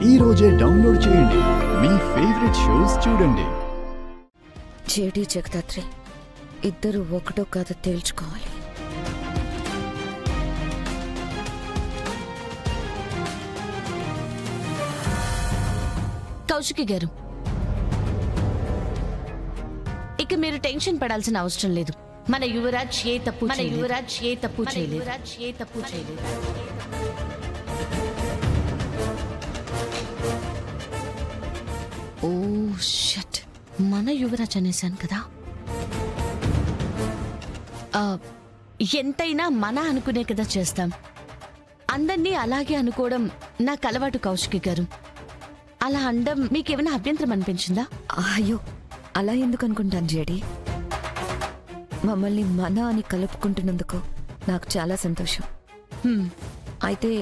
ఈ రోజే డౌన్లోడ్ చేయండి. మీ ఫేవరెట్ షోస్ చూడండి. జేడీ జగదాత్రి ఇద్దరు ఒకటో కాదో తేల్చుకోవాలి. కౌశికి గారు, ఇక మీరు టెన్షన్ పడాల్సిన అవసరం లేదు. మన యువరాజ్ ఏ తప్పు చేయలేదు. ఓ షట్, మన యువరాజ్ అనేసాను కదా. ఎంతైనా మన అనుకునే కదా చేస్తాం. అందర్నీ అలాగే అనుకోవడం నాకు అలవాటు కౌశికి గారు. అలా అండం మీకేమైనా అభ్యంతరం అనిపించిందా? అయ్యో, అలా ఎందుకు అనుకుంటాను జేడీ. మమ్మల్ని మన అని కలుపుకుంటున్నందుకు నాకు చాలా సంతోషం. అయితే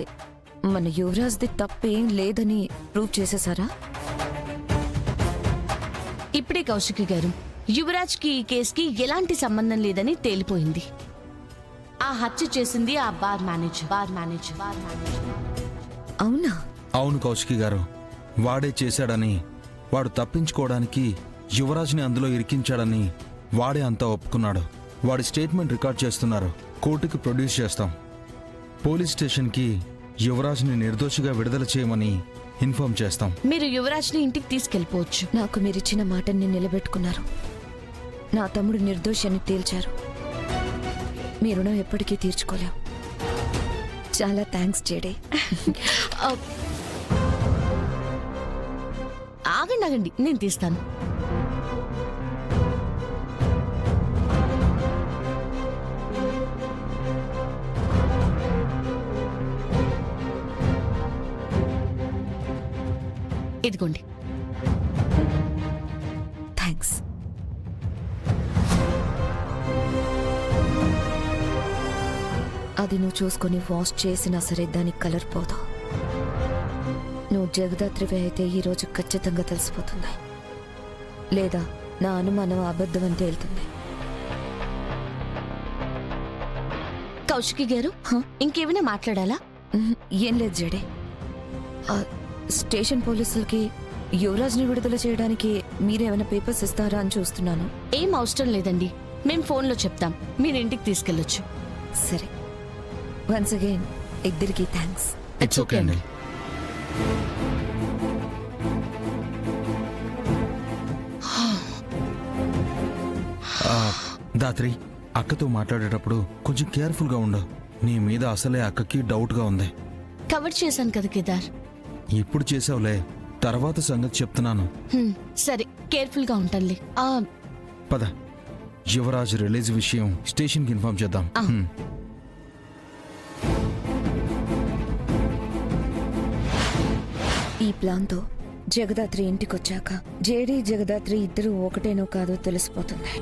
మన యువరాజ్ది తప్పేం లేదని ప్రూవ్ చేసేసారా? ఇప్పుడే కౌశికి గారు, యువరాజ్కి ఈ కేసుకి ఎలాంటి సంబంధం లేదని తేలిపోయింది. ఆ హత్య చేసింది ఆ బార్ మేనేజర్. అవునా? అవును కౌశికి గారు, వాడే చేశాడని, వాడు తప్పించుకోవడానికి యువరాజ్ని అందులో ఇరికించాడని వాడే అంతా ఒప్పుకున్నాడు. వాడి స్టేట్మెంట్ రికార్డ్ చేస్తున్నారు. కోర్టుకి ప్రొడ్యూస్ చేస్తాం. పోలీస్ స్టేషన్కి యువరాజ్ని నిర్దోషిగా విడుదల చేయమని ఇన్ఫార్మ్ చేస్తాం. మీరు యువరాజ్ని ఇంటికి తీసుకెళ్ళిపోవచ్చు. నాకు మీరిచ్చిన మాటని నిలబెట్టుకున్నారు. నా తమ్ముడు నిర్దోషి అని తేల్చారు. మీ రుణం ఎప్పటికీ తీర్చుకోలేం. చాలా థ్యాంక్స్ జేడీ. ఆగండి, నేను తీస్తాను. ఇదిగోండి. థ్యాంక్స్. అది నువ్వు చూసుకొని వాష్ చేసినా సరే దానికి కలర్ పోదు. నువ్వు జగదాత్రివి అయితే ఈరోజు ఖచ్చితంగా తెలిసిపోతుంది. లేదా నా అనుమానం అబద్ధం అని తేలుతుంది. కౌశికి గారు, ఇంకేమైనా మాట్లాడాలా? ఏం లేదు జడే. స్టేషన్ పోలీసులకి యువరాజ్ని విడుదల చేయడానికి మీరేమైనా పేపర్స్ ఇస్తారా అని చూస్తున్నాను. ఏం అవసరం లేదండి, మేము ఫోన్లో చెప్తాం. మీరు ఇంటికి తీసుకెళ్ళొచ్చు. సరే, వన్స్ అగైన్ ఇద్దరికి థ్యాంక్స్. ఇట్స్ ఓకే అండి. దాత్రి, అక్కతో మాట్లాడేటప్పుడు కొంచెం కేర్ఫుల్గా ఉండు. నీ మీద అసలే అక్కకి డౌట్గా ఉంది. కవర్ చేశాను కదా కేదార్. ఇప్పుడు చేసావులే, తర్వాత సంగతి చెప్తున్నాను. సరే, కేర్ఫుల్గా ఉంటానులే. పద, యువరాజ్ రిలీజ్ విషయం స్టేషన్కి ఇన్ఫార్మ్ చేద్దాం. ఈ ప్లాన్తో జగదాత్రి ఇంటికొచ్చాక జేడీ జగదాత్రి ఇద్దరు ఒకటేనో కాదో తెలిసిపోతుంది.